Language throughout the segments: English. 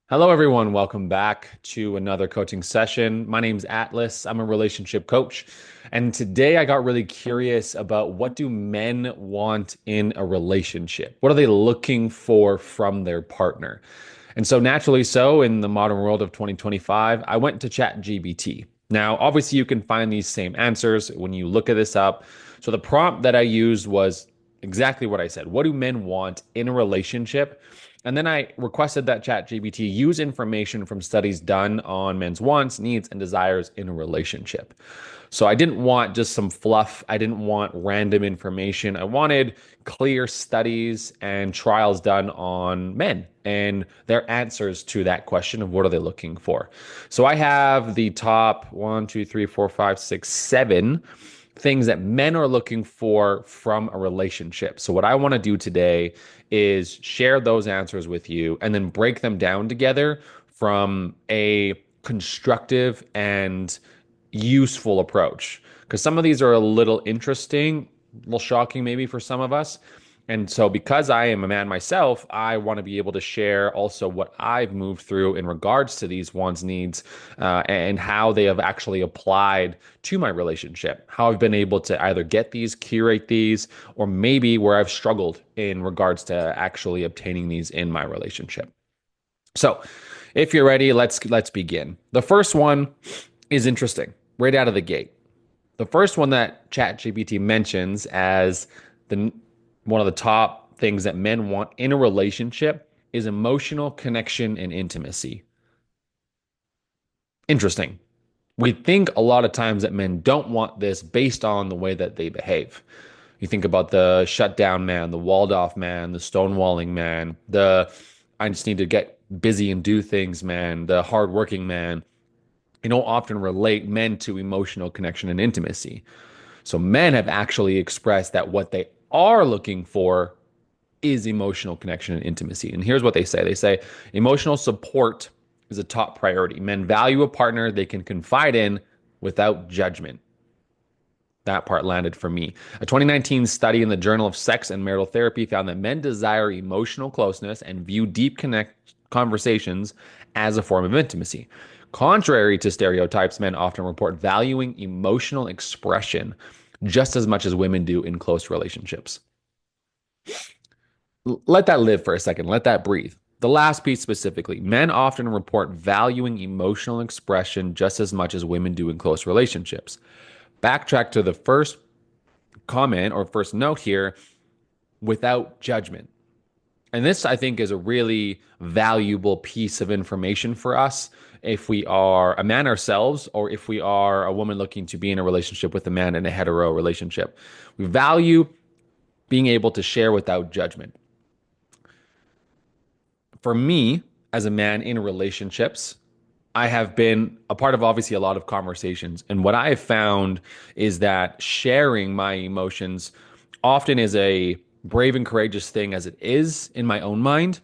Hello, everyone. Welcome back to another coaching session. My name's Atlas. I'm a relationship coach. And today I got really curious about what do men want in a relationship? What are they looking for from their partner? And so naturally so in the modern world of 2025, I went to ChatGPT. Now, obviously you can find these same answers when you look at this up. So the prompt that I used was exactly what I said. What do men want in a relationship? And then I requested that ChatGPT use information from studies done on men's wants, needs, and desires in a relationship. So I didn't want just some fluff. I didn't want random information. I wanted clear studies and trials done on men and their answers to that question of what are they looking for. So I have the top one, two, three, four, five, six, seven things that men are looking for from a relationship. So, what I want to do today is share those answers with you and then break them down together from a constructive and useful approach. Because some of these are a little interesting, a little shocking maybe for some of us. And so, because I am a man myself, I want to be able to share also what I've moved through in regards to these wants, needs, and how they have actually applied to my relationship. How I've been able to either get these, curate these, or maybe where I've struggled in regards to actually obtaining these in my relationship. So, if you're ready, let's begin. The first one is interesting right out of the gate. The first one that ChatGPT mentions as the one of the top things that men want in a relationship is emotional connection and intimacy. Interesting. We think a lot of times that men don't want this based on the way that they behave. You think about the shutdown man, the walled off man, the stonewalling man, the I just need to get busy and do things man, the hardworking man. You don't often relate men to emotional connection and intimacy. So men have actually expressed that what they are looking for is emotional connection and intimacy. And here's what they say. They say emotional support is a top priority. Men value a partner they can confide in without judgment. That part landed for me. A 2019 study in the Journal of Sex and Marital Therapy found that men desire emotional closeness and view deep connect conversations as a form of intimacy. Contrary to stereotypes, men often report valuing emotional expression just as much as women do in close relationships. Let that live for a second. Let that breathe. The last piece specifically, men often report valuing emotional expression just as much as women do in close relationships. Backtrack to the first comment or first note here without judgment. And this, I think, is a really valuable piece of information for us if we are a man ourselves or if we are a woman looking to be in a relationship with a man in a hetero relationship. We value being able to share without judgment. For me, as a man in relationships, I have been a part of obviously a lot of conversations. And what I have found is that sharing my emotions often is a brave and courageous thing as it is in my own mind.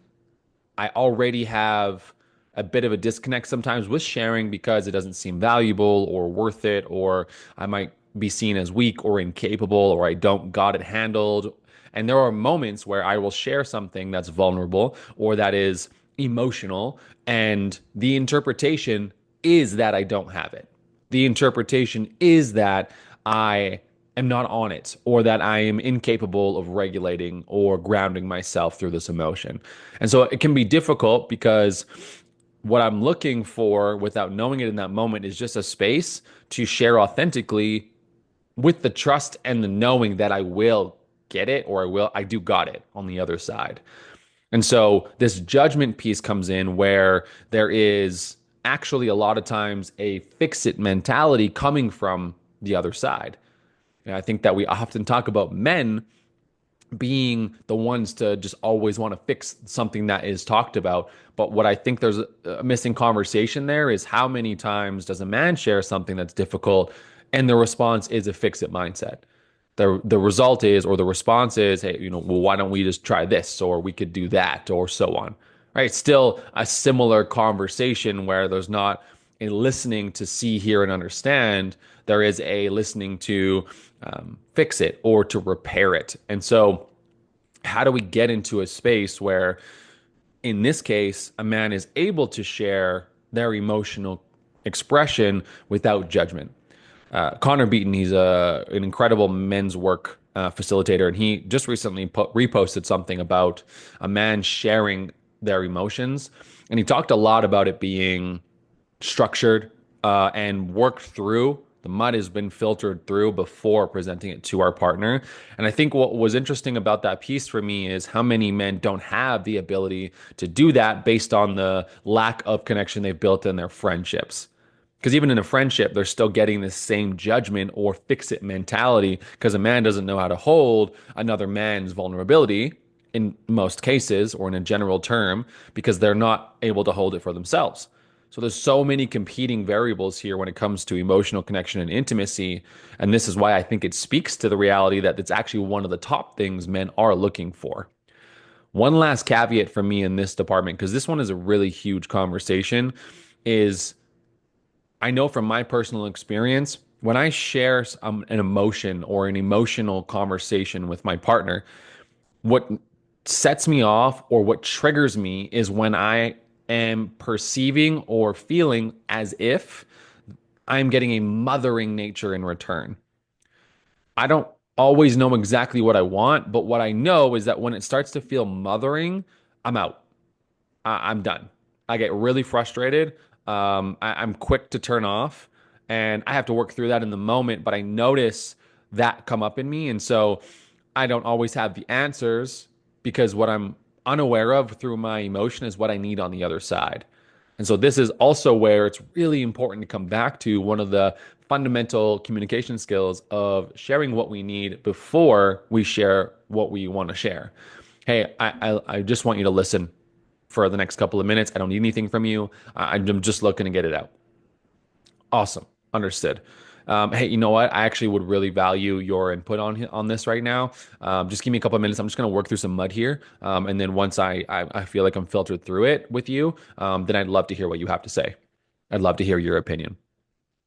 I already have a bit of a disconnect sometimes with sharing because it doesn't seem valuable or worth it, or I might be seen as weak or incapable, or I don't got it handled. And there are moments where I will share something that's vulnerable or that is emotional, and the interpretation is that I don't have it. The interpretation is that I am not on it or that I am incapable of regulating or grounding myself through this emotion. And so it can be difficult because what I'm looking for without knowing it in that moment is just a space to share authentically with the trust and the knowing that I will get it or I do got it on the other side. And so this judgment piece comes in where there is actually a lot of times a fix it mentality coming from the other side. And I think that we often talk about men being the ones to just always want to fix something that is talked about. But what I think there's a missing conversation there is how many times does a man share something that's difficult and the response is a fix it mindset? The result is, or the response is, hey, well, why don't we just try this, or we could do that, or so on. Right? It's still a similar conversation where there's not a listening to see, hear, and understand. There is a listening to fix it or to repair it. And so, how do we get into a space where In this case, a man is able to share their emotional expression without judgment. Connor Beaton, he's an incredible men's work facilitator, and he just recently reposted something about a man sharing their emotions, and he talked a lot about it being structured and worked through. The mud has been filtered through before presenting it to our partner. And I think what was interesting about that piece for me is how many men don't have the ability to do that based on the lack of connection they've built in their friendships. Because even in a friendship, they're still getting this same judgment or fix it mentality because a man doesn't know how to hold another man's vulnerability in most cases or in a general term because they're not able to hold it for themselves. So there's so many competing variables here when it comes to emotional connection and intimacy. And this is why I think it speaks to the reality that it's actually one of the top things men are looking for. One last caveat from me in this department, because this one is a really huge conversation, is I know from my personal experience, when I share an emotion or an emotional conversation with my partner, what sets me off or what triggers me is when I am perceiving or feeling as if I'm getting a mothering nature in return. I don't always know exactly what I want, but what I know is that when it starts to feel mothering, I'm out. I'm done. I get really frustrated. I'm quick to turn off, and I have to work through that in the moment. But I notice that come up in me, and so I don't always have the answers because what I'm unaware of through my emotion is what I need on the other side. And so this is also where it's really important to come back to one of the fundamental communication skills of sharing what we need before we share what we want to share. Hey, I just want you to listen for the next couple of minutes. I don't need anything from you. I'm just looking to get it out. Awesome. Understood. Hey, you know what? I actually would really value your input on this right now. Just give me a couple of minutes. I'm just going to work through some mud here, and then once I feel like I'm filtered through it with you, then I'd love to hear what you have to say. I'd love to hear your opinion.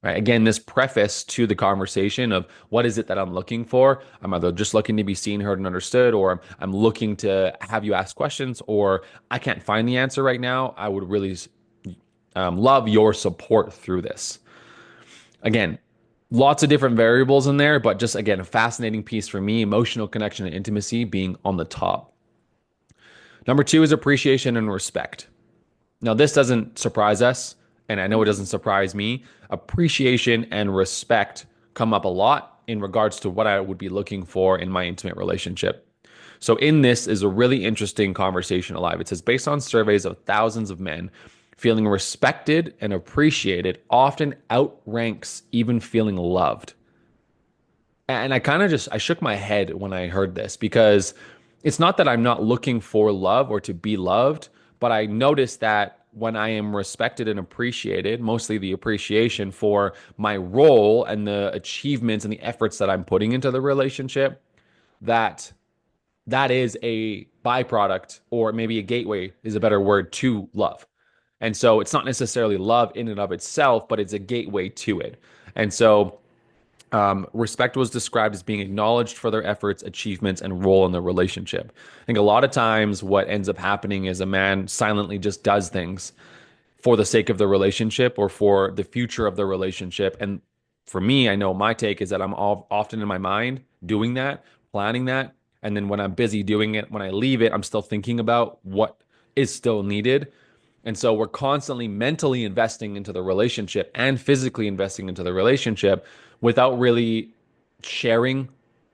Right. Again, this preface to the conversation of what is it that I'm looking for? I'm either just looking to be seen, heard, and understood, or I'm looking to have you ask questions, or I can't find the answer right now. I would really love your support through this. Again, lots of different variables in there, but just again, a fascinating piece for me, emotional connection and intimacy being on the top. Number two is appreciation and respect. Now, this doesn't surprise us, and I know it doesn't surprise me. Appreciation and respect come up a lot in regards to what I would be looking for in my intimate relationship. So, in this is a really interesting conversation alive. It says, based on surveys of thousands of men, feeling respected and appreciated often outranks even feeling loved. And I kind of just I shook my head when I heard this because it's not that I'm not looking for love or to be loved, but I noticed that when I am respected and appreciated, mostly the appreciation for my role and the achievements and the efforts that I'm putting into the relationship, that that is a byproduct or maybe a gateway is a better word to love. And so it's not necessarily love in and of itself, but it's a gateway to it. And so respect was described as being acknowledged for their efforts, achievements, and role in the relationship. I think a lot of times what ends up happening is a man silently just does things for the sake of the relationship or for the future of the relationship. And for me, I know my take is that I'm often in my mind doing that, planning that. And then when I'm busy doing it, when I leave it, I'm still thinking about what is still needed. And so we're constantly mentally investing into the relationship and physically investing into the relationship without really sharing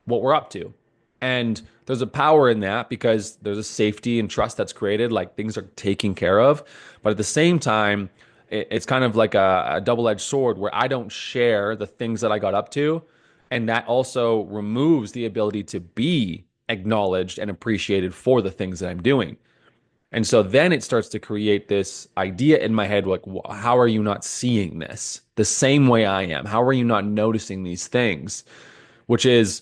what we're up to. And there's a power in that because there's a safety and trust that's created, like things are taken care of. But at the same time, it's kind of like a double-edged sword where I don't share the things that I got up to. And that also removes the ability to be acknowledged and appreciated for the things that I'm doing. And so then it starts to create this idea in my head like, how are you not seeing this the same way I am? How are you not noticing these things? Which is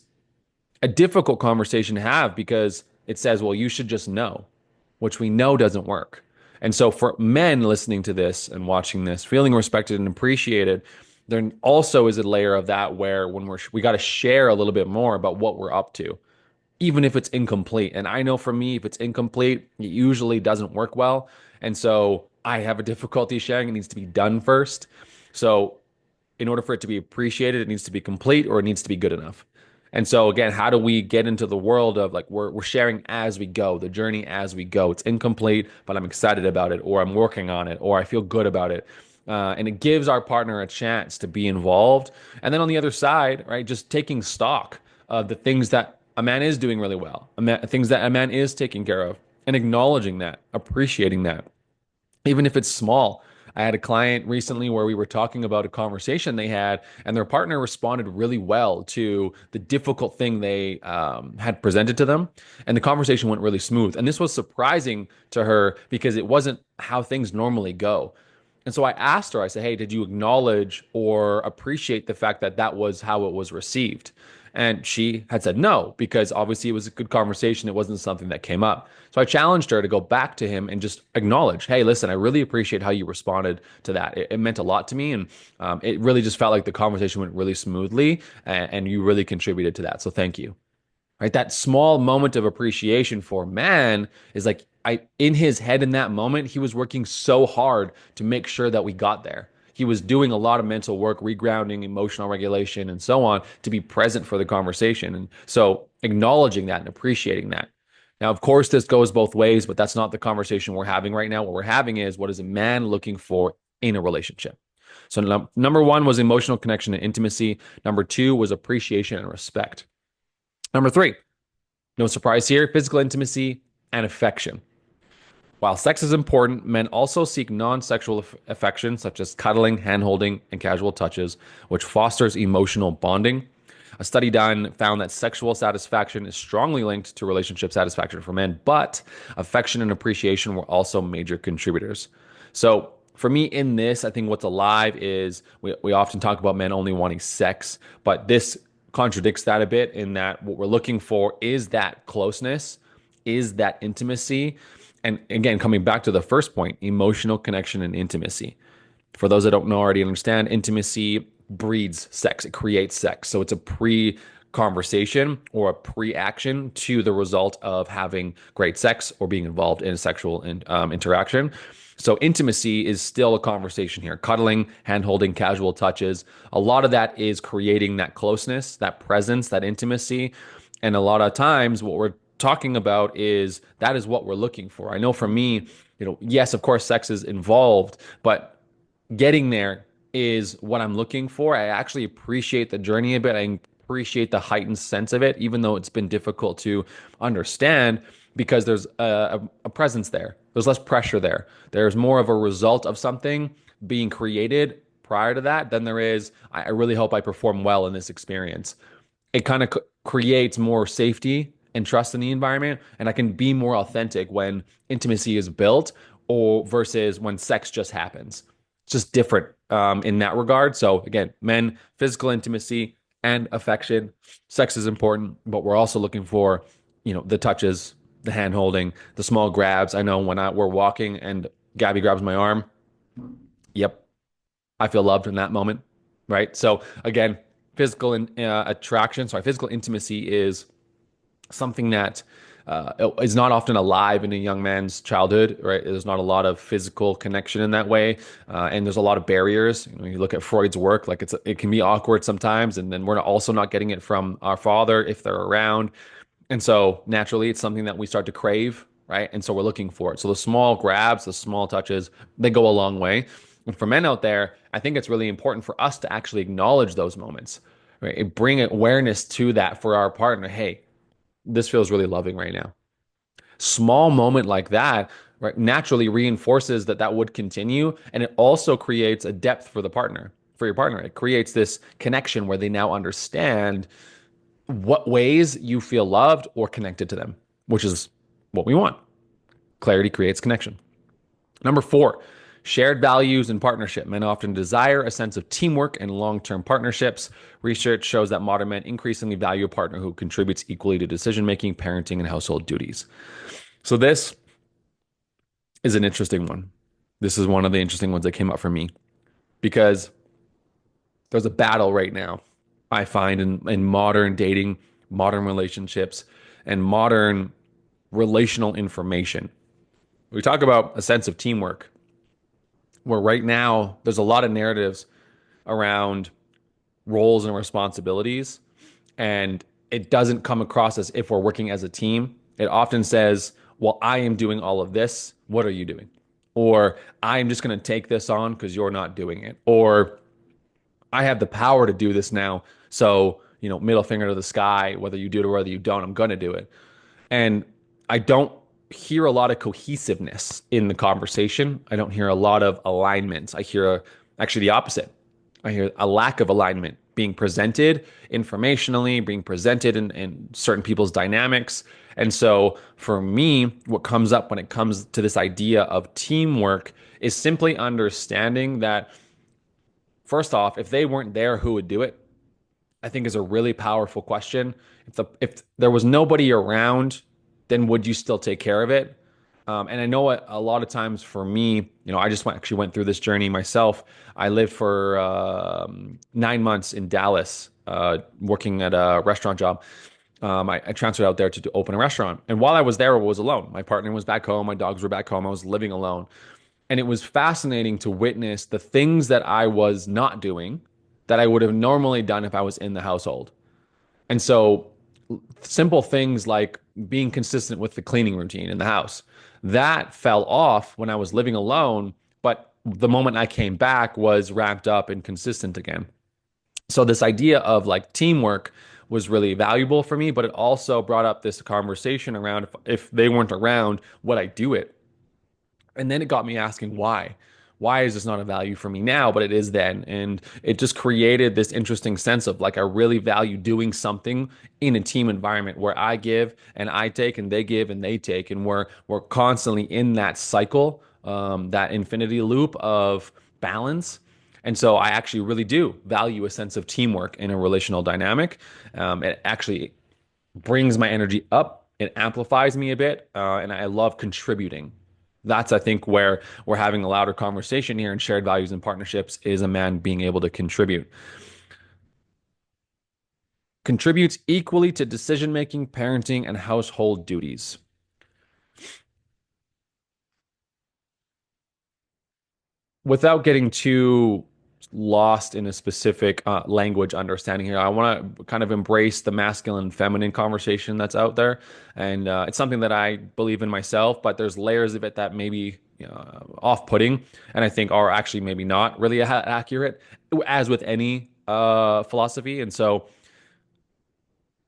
a difficult conversation to have because it says, well, you should just know, which we know doesn't work. And so for men listening to this and watching this, feeling respected and appreciated, there also is a layer of that where when we got to share a little bit more about what we're up to. even if it's incomplete. And I know for me, if it's incomplete, it usually doesn't work well. And so I have a difficulty sharing. It needs to be done first. So in order for it to be appreciated, it needs to be complete or it needs to be good enough. And so again, how do we get into the world of like we're sharing as we go, the journey as we go. It's incomplete, but I'm excited about it, or I'm working on it, or I feel good about it. And it gives our partner a chance to be involved. And then on the other side, right, just taking stock of the things that a man is doing really well, things that a man is taking care of, and acknowledging that, appreciating that even if it's small. I had a client recently where we were talking about a conversation they had, and their partner responded really well to the difficult thing they had presented to them. And the conversation went really smooth. And this was surprising to her because it wasn't how things normally go. And so I asked her, I said, hey, did you acknowledge or appreciate the fact that that was how it was received? And she had said no, because obviously it was a good conversation. It wasn't something that came up. So I challenged her to go back to him and just acknowledge, hey, listen, I really appreciate how you responded to that. It meant a lot to me. And it really just felt like the conversation went really smoothly and you really contributed to that. So thank you. Right? That small moment of appreciation for man is like in his head in that moment, he was working so hard to make sure that we got there. He was doing a lot of mental work, regrounding, emotional regulation, and so on to be present for the conversation. And so acknowledging that and appreciating that. Now, of course, this goes both ways, but that's not the conversation we're having right now. What we're having is what is a man looking for in a relationship? So, number one was emotional connection and intimacy. Number two was appreciation and respect. Number three, no surprise here, physical intimacy and affection. While sex is important, men also seek non sexual affection, such as cuddling, hand holding, and casual touches, which fosters emotional bonding. A study done found that sexual satisfaction is strongly linked to relationship satisfaction for men, but affection and appreciation were also major contributors. So, for me, in this, I think what's alive is we often talk about men only wanting sex, but this contradicts that a bit in that what we're looking for is that closeness, is that intimacy. And again, coming back to the first point, emotional connection and intimacy. For those that don't know already understand, intimacy breeds sex, it creates sex. So it's a pre conversation or a pre action to the result of having great sex or being involved in a sexual interaction. So intimacy is still a conversation here. Cuddling, hand holding, casual touches. A lot of that is creating that closeness, that presence, that intimacy. And a lot of times, what we're talking about is that is what we're looking for. I know for me, yes, of course, sex is involved, but getting there is what I'm looking for. I actually appreciate the journey a bit. I appreciate the heightened sense of it, even though it's been difficult to understand because there's a presence there. There's less pressure there. There's more of a result of something being created prior to that than there is. I really hope I perform well in this experience. It kind of creates more safety and trust in the environment, and I can be more authentic when intimacy is built or versus when sex just happens. It's just different in that regard. So again, men, physical intimacy and affection. Sex is important, but we're also looking for, the touches, the hand holding, the small grabs. I know when we're walking and Gabby grabs my arm, yep, I feel loved in that moment, right? So again, physical intimacy is something that is not often alive in a young man's childhood, right? There's not a lot of physical connection in that way, and there's a lot of barriers. You look at Freud's work, like it can be awkward sometimes, and then we're also not getting it from our father if they're around, and so naturally, it's something that we start to crave, right? And so we're looking for it. So the small grabs, the small touches, they go a long way. And for men out there, I think it's really important for us to actually acknowledge those moments, right? And bring awareness to that for our partner. Hey, this feels really loving right now. Small moment like that, right, naturally reinforces that that would continue, and it also creates a depth for the partner, for your partner. It creates this connection where they now understand what ways you feel loved or connected to them, which is what we want. Clarity creates connection. Number four, shared values and partnership. Men often desire a sense of teamwork and long-term partnerships. Research shows that modern men increasingly value a partner who contributes equally to decision-making, parenting, and household duties. So this is an interesting one. This is one of the interesting ones that came up for me because there's a battle right now I find in modern dating, modern relationships, and modern relational information. We talk about a sense of teamwork, where right now there's a lot of narratives around roles and responsibilities, and it doesn't come across as if we're working as a team. It often says, well, I am doing all of this. What are you doing? Or I'm just going to take this on because you're not doing it. Or I have the power to do this now. So, middle finger to the sky, whether you do it or whether you don't, I'm going to do it. And I don't hear a lot of cohesiveness in the conversation. I don't hear a lot of alignment. I hear actually the opposite. I hear a lack of alignment being presented informationally, being presented in certain people's dynamics. And so for me, what comes up when it comes to this idea of teamwork is simply understanding that, first off, if they weren't there, who would do it? I think is a really powerful question. If there was nobody around, then would you still take care of it? And I know a lot of times for me, I just actually went through this journey myself. I lived for 9 months in Dallas, working at a restaurant job. I transferred out there to open a restaurant, and while I was there, I was alone. My partner was back home, my dogs were back home. I was living alone, and it was fascinating to witness the things that I was not doing that I would have normally done if I was in the household. And so simple things like being consistent with the cleaning routine in the house, that fell off when I was living alone. But the moment I came back was ramped up and consistent again. So this idea of like teamwork was really valuable for me, but it also brought up this conversation around if they weren't around, would I do it? And then it got me asking why. Why is this not a value for me now, but it is then? And it just created this interesting sense of like I really value doing something in a team environment where I give and I take and they give and they take, and we're constantly in that cycle, that infinity loop of balance. And so I actually really do value a sense of teamwork in a relational dynamic. It actually brings my energy up. It amplifies me a bit, and I love contributing. That's, I think, where we're having a louder conversation here in shared values and partnerships is a man being able to contribute. Contributes equally to decision making, parenting, and household duties. Without getting too lost in a specific language understanding here, I want to kind of embrace the masculine and feminine conversation that's out there. And it's something that I believe in myself, but there's layers of it that may be off-putting and I think are actually maybe not really accurate, as with any philosophy. And so,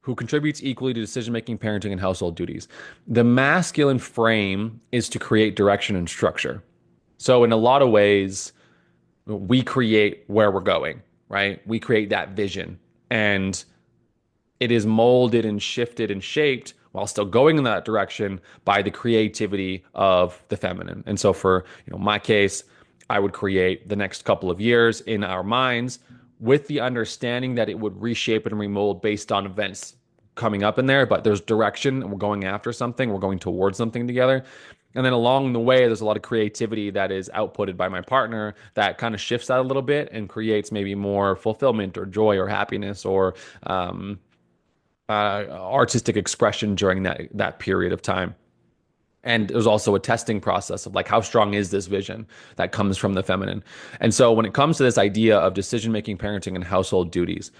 who contributes equally to decision making, parenting, and household duties. The masculine frame is to create direction and structure. So, in a lot of ways, we create where we're going, right? We create that vision. And it is molded and shifted and shaped while still going in that direction by the creativity of the feminine. And so for, my case, I would create the next couple of years in our minds with the understanding that it would reshape and remold based on events coming up in there, but there's direction. We're going after something, we're going towards something together. And then along the way, there's a lot of creativity that is outputted by my partner that kind of shifts that a little bit and creates maybe more fulfillment or joy or happiness or artistic expression during that period of time. And there's also a testing process of like how strong is this vision that comes from the feminine. And so when it comes to this idea of decision making, parenting, and household duties,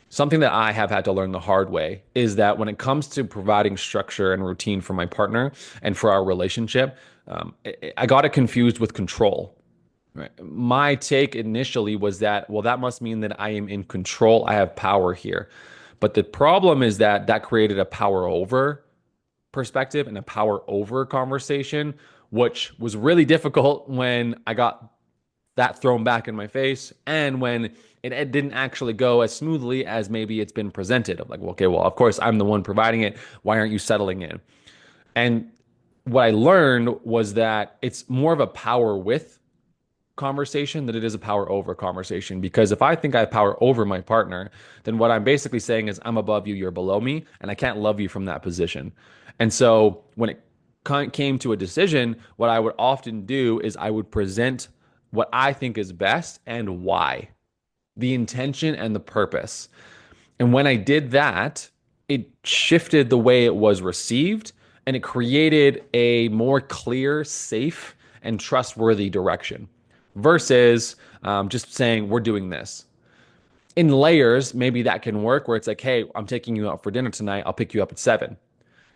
something that I have had to learn the hard way is that when it comes to providing structure and routine for my partner and for our relationship, I got it confused with control. Right. My take initially was that, well, that must mean that I am in control. I have power here. But the problem is that that created a power over perspective and a power over conversation, which was really difficult when I got that thrown back in my face and when it didn't actually go as smoothly as maybe it's been presented. I'm like, well, okay, well, of course, I'm the one providing it. Why aren't you settling in? And what I learned was that it's more of a power with conversation than it is a power over conversation. Because if I think I have power over my partner, then what I'm basically saying is I'm above you, you're below me, and I can't love you from that position. And so when it came to a decision, what I would often do is I would present what I think is best and why, the intention and the purpose. And when I did that, it shifted the way it was received and it created a more clear, safe, and trustworthy direction versus just saying, we're doing this. In layers, maybe that can work where it's like, hey, I'm taking you out for dinner tonight. I'll pick you up at 7.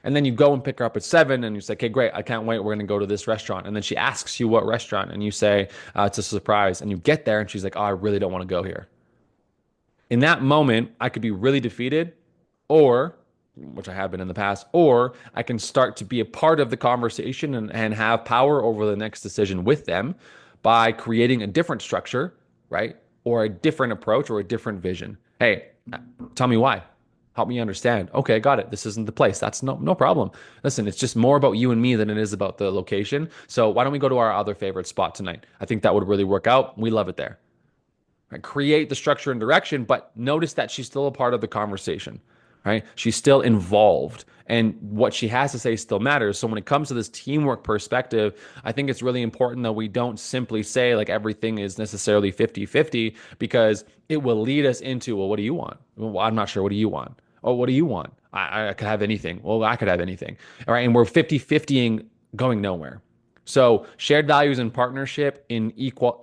And then you go and pick her up at 7 and you say, okay, great. I can't wait. We're going to go to this restaurant. And then she asks you what restaurant and you say, it's a surprise. And you get there and she's like, oh, I really don't want to go here. In that moment, I could be really defeated, or, which I have been in the past, or I can start to be a part of the conversation and have power over the next decision with them by creating a different structure, right? Or a different approach or a different vision. Hey, tell me why. Help me understand. Okay, got it. This isn't the place. That's no problem. Listen, it's just more about you and me than it is about the location. So why don't we go to our other favorite spot tonight? I think that would really work out. We love it there. Right? Create the structure and direction, but notice that she's still a part of the conversation, right? She's still involved, and what she has to say still matters. So when it comes to this teamwork perspective, I think it's really important that we don't simply say like everything is necessarily 50-50 because it will lead us into, well, what do you want? Well, I'm not sure. What do you want? Oh, what do you want? I could have anything. Well, I could have anything. All right. And we're 50-50ing going nowhere. So shared values and partnership in equally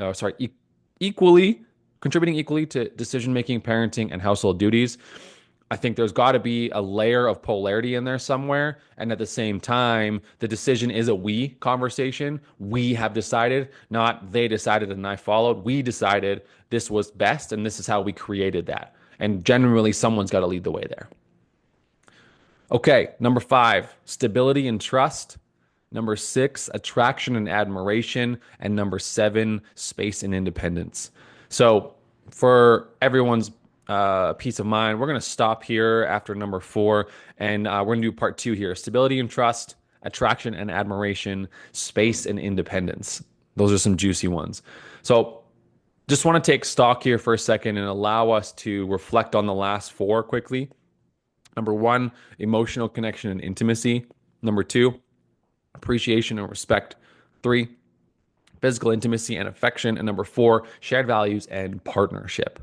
contributing equally to decision making, parenting, and household duties. I think there's got to be a layer of polarity in there somewhere. And at the same time, the decision is a we conversation. We have decided, not they decided and I followed. We decided this was best and this is how we created that. And generally, someone's got to lead the way there. Okay, number 5, stability and trust. Number 6, attraction and admiration. And number 7, space and independence. So, for everyone's peace of mind, we're going to stop here after number 4, and we're going to do part 2 here: stability and trust, attraction and admiration, space and independence. Those are some juicy ones. So, just want to take stock here for a second and allow us to reflect on the last 4 quickly. Number 1, emotional connection and intimacy. Number 2, appreciation and respect. 3, physical intimacy and affection. And number 4, shared values and partnership.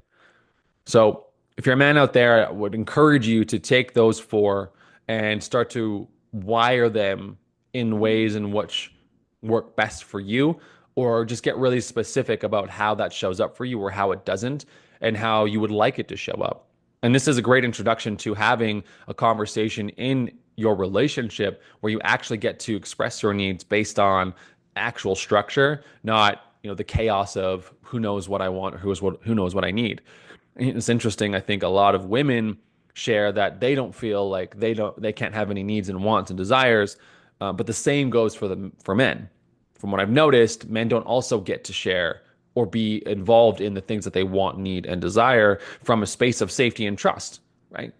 So if you're a man out there, I would encourage you to take those 4 and start to wire them in ways in which work best for you, or just get really specific about how that shows up for you or how it doesn't and how you would like it to show up. And this is a great introduction to having a conversation in your relationship where you actually get to express your needs based on actual structure, not, the chaos of who knows what I want or who knows what I need. It's interesting. I think a lot of women share that they don't feel like they can't have any needs and wants and desires, but the same goes for men. From what I've noticed, men don't also get to share or be involved in the things that they want, need, and desire from a space of safety and trust, right?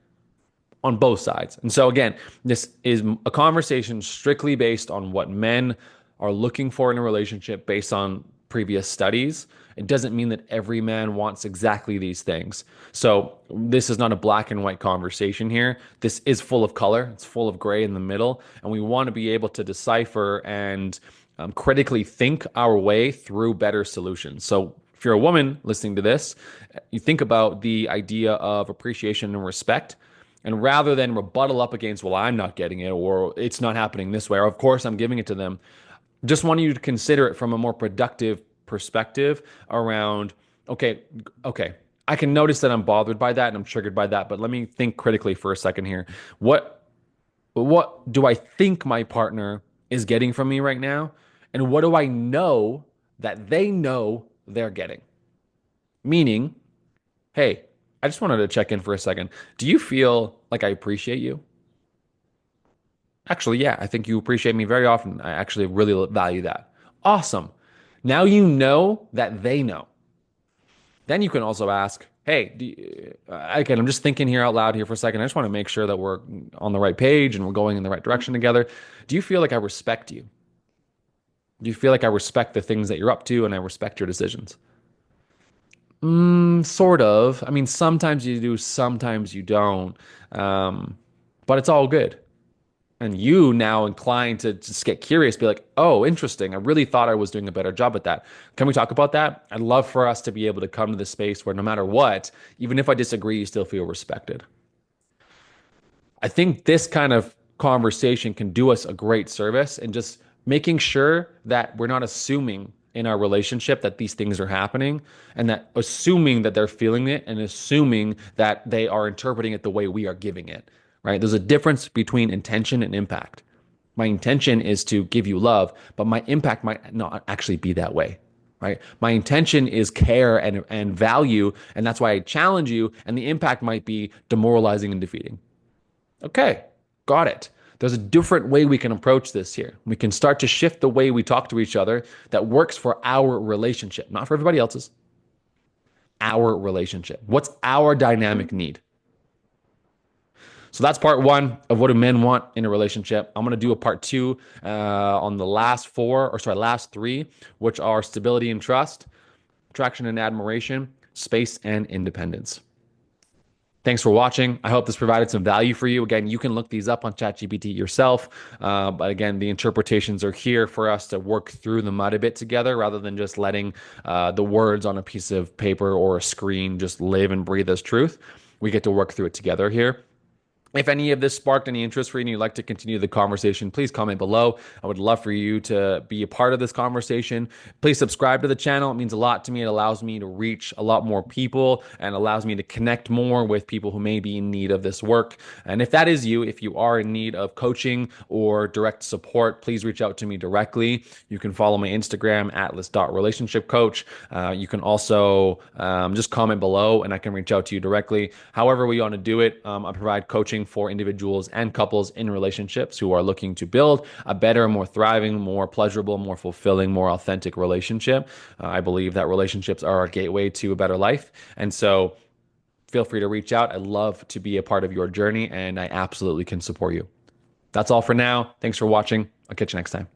On both sides. And so again, this is a conversation strictly based on what men are looking for in a relationship based on previous studies. It doesn't mean that every man wants exactly these things. So this is not a black and white conversation here. This is full of color. It's full of gray in the middle. And we want to be able to decipher and critically think our way through better solutions. So if you're a woman listening to this, you think about the idea of appreciation and respect. And rather than rebuttal up against, well, I'm not getting it, or it's not happening this way, or of course I'm giving it to them, just want you to consider it from a more productive perspective around, okay, I can notice that I'm bothered by that and I'm triggered by that, but let me think critically for a second here. What do I think my partner is getting from me right now? And what do I know that they know they're getting? Meaning, hey, I just wanted to check in for a second. Do you feel like I appreciate you? Actually, yeah, I think you appreciate me very often. I actually really value that. Awesome. Now you know that they know. Then you can also ask, hey, again, I'm just thinking here out loud here for a second. I just want to make sure that we're on the right page and we're going in the right direction together. Do you feel like I respect you? Do you feel like I respect the things that you're up to and I respect your decisions? Sort of. I mean, sometimes you do, sometimes you don't. But it's all good. And you now inclined to just get curious, be like, oh, interesting. I really thought I was doing a better job at that. Can we talk about that? I'd love for us to be able to come to this space where no matter what, even if I disagree, you still feel respected. I think this kind of conversation can do us a great service and just making sure that we're not assuming in our relationship that these things are happening and that assuming that they're feeling it and assuming that they are interpreting it the way we are giving it, right? There's a difference between intention and impact. My intention is to give you love, but my impact might not actually be that way, right? My intention is care and value, and that's why I challenge you, and the impact might be demoralizing and defeating. Okay, got it. There's a different way we can approach this here. We can start to shift the way we talk to each other that works for our relationship, not for everybody else's, our relationship. What's our dynamic need? So that's part one of what do men want in a relationship. I'm going to do a part two on the last four, or sorry, last three, which are stability and trust, attraction and admiration, space and independence. Thanks for watching. I hope this provided some value for you. Again, you can look these up on ChatGPT yourself. But again, the interpretations are here for us to work through the mud a bit together rather than just letting the words on a piece of paper or a screen just live and breathe as truth. We get to work through it together here. If any of this sparked any interest for you and you'd like to continue the conversation, please comment below. I would love for you to be a part of this conversation. Please subscribe to the channel. It means a lot to me. It allows me to reach a lot more people and allows me to connect more with people who may be in need of this work. And if that is you, if you are in need of coaching or direct support, please reach out to me directly. You can follow my Instagram, atlas.relationshipcoach. You can also just comment below and I can reach out to you directly. However we want to do it, I provide coaching for individuals and couples in relationships who are looking to build a better, more thriving, more pleasurable, more fulfilling, more authentic relationship. I believe that relationships are our gateway to a better life. And so feel free to reach out. I'd love to be a part of your journey and I absolutely can support you. That's all for now. Thanks for watching. I'll catch you next time.